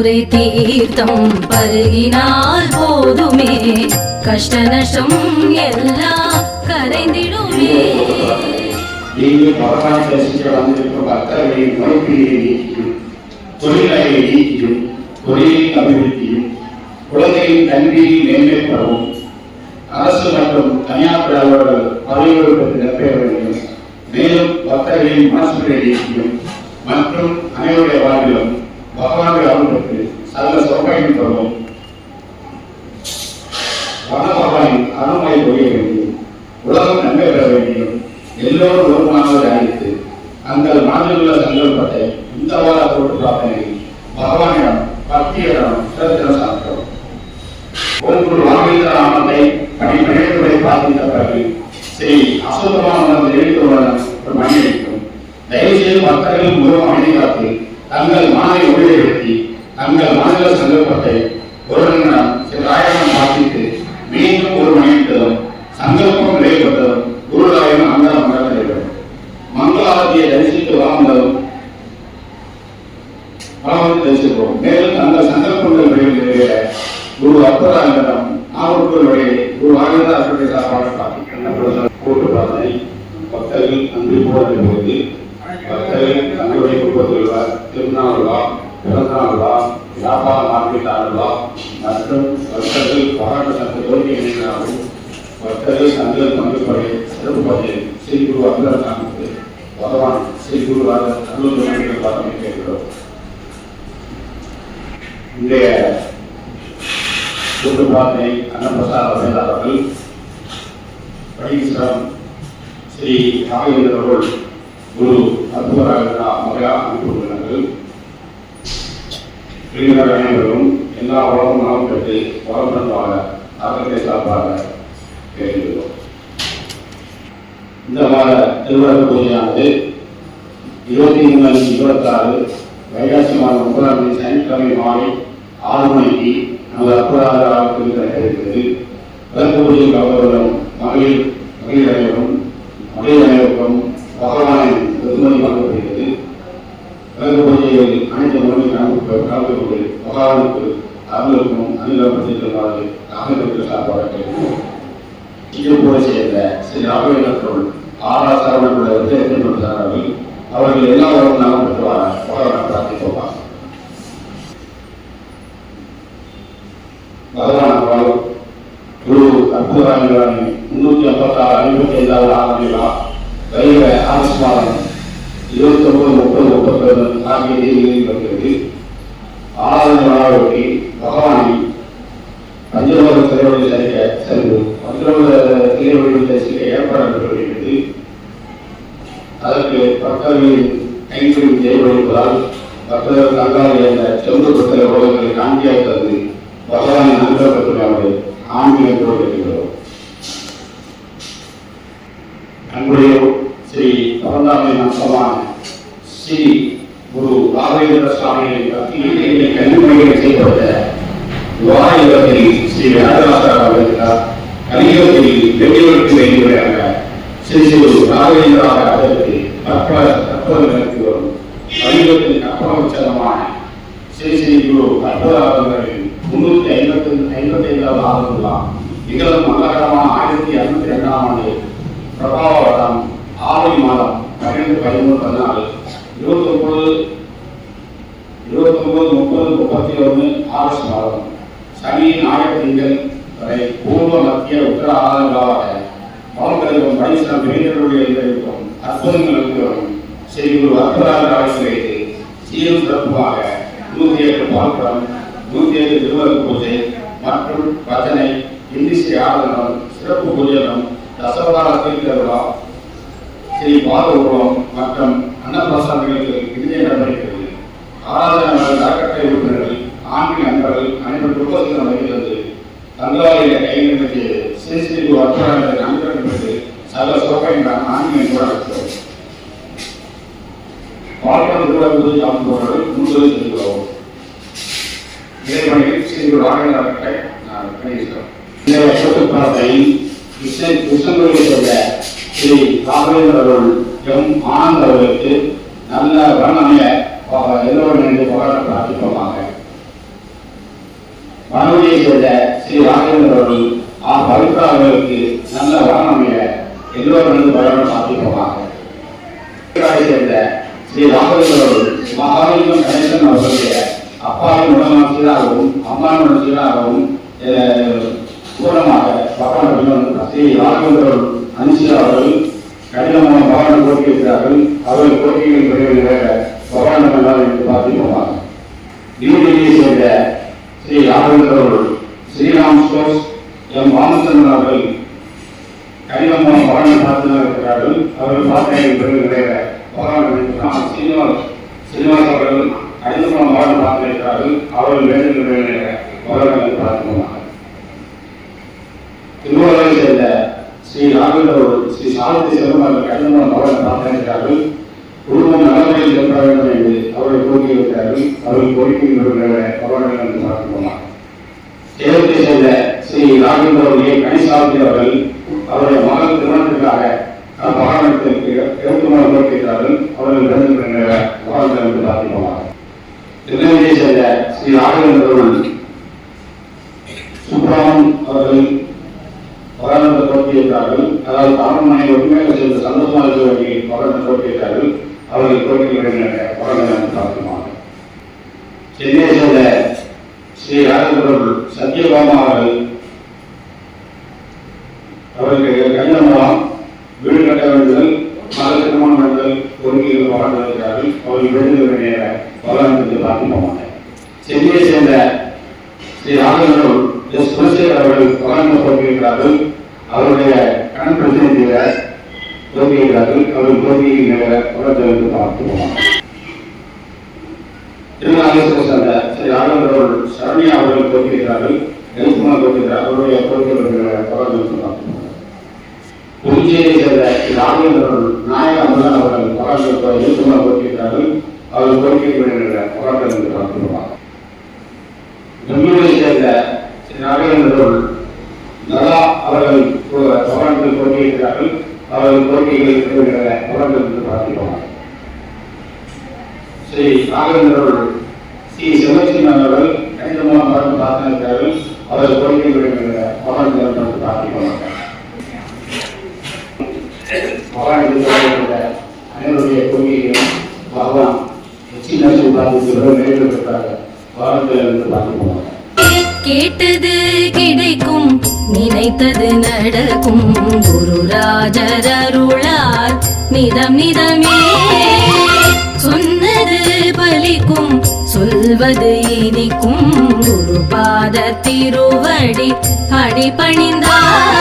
முறை தீர்த்தம் பருகினால் போதுமே, கஷ்ட நஷ்டம் எல்லாம் கரைந்திடுமே. பகவான் தரிசிக்க வந்திருக்கும் பக்தர்களை நோய்பிடியை நீக்கியும் தொழிலை நீக்கியும் தொழிலில் அபிவிருத்தியும் குழந்தையின் கல்வியில் மேம்படுத்தவும் அரசு மற்றும் தனியார் பிரிவுகள் பதவிகள் பெற்று நிரப்ப வேண்டும். மேலும் பக்தர்களின் மனசுகளை நீக்கியும் மற்றும் அனைவருடைய வாழ்விலும் பகவானுடைய அருள் பெற்று சகல சொற்கையும் பெறவும் பகவானின் அருள்மொழி பொழிய வேண்டும். உலகம் நன்மை பெற வேண்டும். எல்லோரும் ஒருமானவரை அழைத்து தங்கள் மனதில் உள்ள சங்கல்பத்தை இந்த வார தொட்டு பிரார்த்தனை பகவானிடம் பக்தியிடம் சிறத்திடம் சாப்பிட்டோம். ஒவ்வொரு வாழ்விந்த நாமத்தை படிப்படையை பார்க்கின்ற பிறகு ஸ்ரீ அசுத்தமான எழுத்துடன் ஒரு மணி அளிக்கும். தயவு செய்து பக்தர்கள் முழுவதும் அமைதி காத்து தங்கள் மனதை ஒளிப்படுத்தி தங்கள் மனதில் சங்கல்பத்தை ஒரு நிமிடம் ராயணம் வாசித்து மீண்டும் ஒரு மணியிட்டதும் சங்கல்பம் நிறைவேற்றதும் குருராயணம் அங்கார மண்டலம் மங்களாரதியை தரிசித்து வாழ்ந்ததும் தரிசிப்போம். மேலும் தங்கள் சங்கல்பங்கள் நிறைவேற குரு அற்புதம் நாகூர்களுடைய குரு ஆயுதாசனுடைய சாப்பாடு கூட்டு பிரார்த்தனை பக்தர்கள் அன்று போடுகிற போது பக்தர்கள் தங்களுடைய குடும்பத்தில் திருநாள் விழா, பிறந்தநாள் விழா, வியாபார மார்க்கெட்டான விழா மற்றும் பக்தர்கள் பாராட்டு சட்ட கோரிக்கை நினைக்கிறார்கள். பக்தர்கள் தங்கள் பங்குப்படை சிறப்பு பகுதியில் ஸ்ரீ குரு அப்துல்லாமுக்கு பகவான் ஸ்ரீ குரு அருள் பார்த்தமை கேட்கிறோம். இன்றைய கூட்டு பிரார்த்தனை அன்னப்பிரசாத வேதாளர்கள் பரீஸ்வரம் ஸ்ரீ ராகவேந்திரர்கள் குரு அற்புதராக மகா அனுப்பியுள்ளார்கள். இளைஞர் அனைவரும் எல்லா உலகம் நலம் பெற்று வளமுடன் வாழ அகத்தை சார்பாக கேட்கிறோம். இந்த வார திருவிழா பூஜையானது 23-26 வைகாசி மாதம் 9ஆம் தேதி சனிக்கிழமை மாலை 6 மணிக்கு நமது அற்புதராக இருக்கிறது. விளக்கு பூஜை கவர்வரும் மகளிர் அனைவரும் பகவானின் வெகுமதி வழங்கப்படுகிறது. விளக்கு பூஜைகள் அனைத்து முறையும் கலந்து கொண்டு பகவானுக்கு அவர்களுக்கும் அனுகூலப்படுத்தியிருக்கிறார்கள். நாகரிக சார்பாக கேட்கிறோம். கூட சேர்ந்த ஸ்ரீ ராகவேந்திரர்கள் ஆராசரவனுடைய விஜயத்தின் அவர்கள் எல்லா உலகம் நலம் பெற்றுவார பகவானை பிரார்த்திப்போம். பகவான் குரு அற்புதராஜன் 356 ஆண்டு விழா வருகிற ஆகஸ்ட் மாதம் 29, 30, 31 ஆகிய தேதிகளில் வருகிறது. 6வது நாளையொட்டி பகவானை பஞ்சலோக சிலையோடு சென்று பஞ்சலோக சிலையோடு தரிசிக்க ஏற்பாடு வருகிறது. அதற்கு பக்தர்களின் கைகளில் ஜெயவழிப்பதால் பக்தர்கள் தங்கால் என்ற செம்பு புத்தக உலகங்களை காண்டியாக தந்து பகவானின் அனுகிரகத்துடைய ஆன்மீகத்தோடு இருக்கிறோம். அன்புடைய ஸ்ரீ பரந்தாமை நம்சமான ஸ்ரீ குரு ராகவேந்திர சுவாமியை பக்தியை கல்விமுறைகளை செய்யப்பட்ட துவாயுகத்தில் ஸ்ரீ ராஜராஜா கலியுகத்தில் வெற்றிகளுக்கு வேண்டியவராக ஸ்ரீ குரு ராகவேந்திராக அதற்கு கற்பதற்கு வரும் கலியுகத்தின் கற்பனோச்சரமான ஸ்ரீ குரு அற்புதராஜர்களின் 355வது ஆண்டு விழா நிகழும் மங்களகரமான 1202ஆம் ஆண்டு பிரபாவம் ஆவணி மாதம் 12, 13, 14, 29, 30, 31 ஆகஸ்ட் மாதம் சனி ஞாயிறு திங்கள் வரை பூர்வ மத்திய உத்தர ஆதாரங்களாக பலன்களுக்கும் பரிசனம் இளைஞர்களுடைய இருக்கும் அற்புதங்களுக்கு வரும் ஸ்ரீ குரு அற்புதராக வைத்து சீரும் சிறப்புமாக 108 பால்குடம், 107 திருவருள் பூஜை மற்றும் பஜனை, இந்திசை ஆராதனம், சிறப்பு பூஜனம், தசவதார தீர்த்தவிழா, ஸ்ரீ பாத உருவம் மற்றும் அன்னப்பிரசாதங்களுக்கு இந்திய நடைபெறுகிறது. ஆராதனை அறக்கட்டளை உறுப்பினர்கள், ஆன்மீக நண்பர்கள் அனைவரும் குடும்பத்தில் நடைபெறுகிறது. தங்களாரிய கைநிறுத்தி ஸ்ரீ ஸ்ரீ குரு அற்புதராக அனுகிரகம் பெற்று சகல சோகையான ஆன்மீக நடத்துகிறோம். பால்குடம் திருவிழா பூஜை அமைப்பவர்கள் முன்னுரை செய்கிறோம். இறைவனில் ஸ்ரீ குரு ராகவேந்திர கிருஷ்ணனுடைய சொல்ல ஸ்ரீ ராகவேந்திரர்கள் எம் ஆனந்த் அவர்களுக்கு நல்ல வர்ணனைய எல்லோரும் நினைந்து பகவானை பிரார்த்திப்போமாக. மனுவையை சேர்ந்த ஸ்ரீ ராகவேந்திர அவர்கள் பவித்ரா அவர்களுக்கு நல்ல வரம் அமைய எல்லோரும் பலனும் சாத்தியமாக. சேர்ந்த ஸ்ரீ ராகவேந்திர அவர்கள் மகாலிங்கம் கணேசன் அவர்களுடைய அப்பாவின் உடனாசிரியராகவும் அம்மாவின் சீராகவும் பூர்ணமாக பகவான் ஸ்ரீ ராகவேந்திர அனுசியா அவர்கள் கடினமான பகவான் கோரிக்கிறார்கள். அவர்கள் கோரிக்கைகள் பெறுகிற பகவான் என்று பார்த்திருப்போமாக. நியூடெல்லியை சேர்ந்த ஸ்ரீ ராகவேந்திர அவர்கள் ஸ்ரீராம் ஸ்டோர்ஸ் எம் ராமச்சந்திரன் அவர்கள் கடினமான பகவானை பார்த்து இருக்கிறார்கள். அவர்கள் பார்த்தைகள் பெறுகிற பகவான் சீனிவாஸ் அவர்கள் கடினமான பகவானை பார்த்திருக்கிறார்கள். அவர்கள் வேண்டுகிற பகவான் பார்த்திருப்போமாக. திருவாரூரை சேர்ந்த ஸ்ரீ ராகவேந்திர அவர்கள் ஸ்ரீ சாரதி செல்வம் அவர்கள் கடினமான பகவானை பார்த்திருக்கிறார்கள். குடும்பம் நலமுறையில் ஏற்பட வேண்டும் என்று அவர்கள் கோரிக்கை வைக்கிறார்கள். அவர்கள் கோரிக்கை பகவான் என்று பார்த்திருப்போமாக. சேலத்தை சேர்ந்த ஸ்ரீ ராகவேந்திர அவர்கள் கணிசாரதி அவர்கள் அவருடைய மகள் திருமணத்திற்காக பகவானத்திற்கு 23 கோரிக்கிறார்கள். அவர்கள் வேண்டுகிற பகவான் என்று பார்த்திருப்போமாக. திருநெல்வேலியை சேர்ந்த ஸ்ரீ ராகவேந்திர அவர்கள் சுப்ராமன் அவர்கள் பகவானத்தை கோரிக்கிறார்கள். அதாவது தாமரை உண்மையாக சேர்ந்த சந்தோஷமாக இருக்க வேண்டிய பகவானத்தை கோரிக்கிறார்கள். அவர்கள் கோரிக்கை பகவான் என்று பார்த்திருப்போமாக. சென்னையை சேர்ந்த ஸ்ரீ ராகவேந்திர அவர்கள் சத்யபாமா அவர்களுக்கு கடினமாக வீடு கட்ட வேண்டுதல் மகள் திருமணம் வேண்டுதல் கோரிக்கைகள் வாழ்ந்திருக்கிறார்கள். அவர்கள் வேண்டுகிற பகவான் என்று பார்த்திருப்போமாக. சென்னையை சேர்ந்த ஸ்ரீ ராகவேந்திர எஸ் குலசேகர் அவர்கள் பகவான் கோரிக்கிறார்கள். அவருடைய கண் பிரச்சனை தீர கோரிக்கிறார்கள். அவர்கள் கோரிக்கைகள் பகவான் என்று பார்த்திருப்போமாக. திருநாகேஸ்வரம் சேர்ந்த ஸ்ரீ ராகவேந்திர அவர்கள் சரண்யா அவர்கள் கோரிக்கிறார்கள். எழுத்துமார் கோரிக்கிறார். அவருடைய கோரிக்கைகள் பகவான் என்று பார்த்திருப்போமாக. புதுச்சேரியை சேர்ந்த ராகவேந்திர அவர்கள் நாயக அம்பலன் அவர்கள் பகவான் எழுத்துமார் கோரிக்கிறார்கள். அவர்கள் கோரிக்கைகள் பகவான் என்று பார்த்திருப்போமாக. பெங்களூரை சேர்ந்த ஸ்ரீ ராகவேந்திர அவர்கள் நலா அவர்கள் பகவான்கள் கோரிக்கிறார்கள். அவர்கள் கோரிக்கைகள் பகவான் என்று பார்த்திருப்போமாக. ஸ்ரீ ராகவேந்திர அவர்கள் ஸ்ரீ சிவலட்சுமி அவர்கள் கணிதமான பகவான் பார்த்திருக்கிறார்கள். அவர்கள் கோரிக்கைகள் பகவான் என்று பார்த்திருப்போமாக. பகவான் அனைவருடைய கோரிக்கைகளும் பகவான் கேட்டது கிடைக்கும் நினைத்தது நடக்கும் குருராஜர் அருளால் நிதம் நிதமே சொன்னது பலிக்கும் சொல்வது இனிக்கும் குருபாத திருவடி அடிபணிந்தார்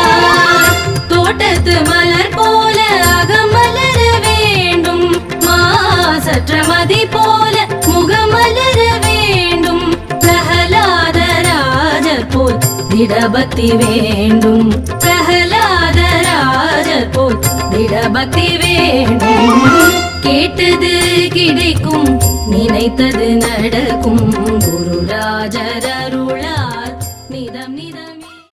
தோட்டத்து மலர் போல அகமலர வேண்டும் மாசற்ற மதி போல முகமலர வேண்டும் பிரஹலாத ராஜர் போல் திடபக்தி வேண்டும் பிரஹலாத ராஜர் போல் திடபக்தி வேண்டும் கேட்டது கிடைக்கும் நினைத்தது நடக்கும் குருராஜர் அருளால் நிதம் நிதமே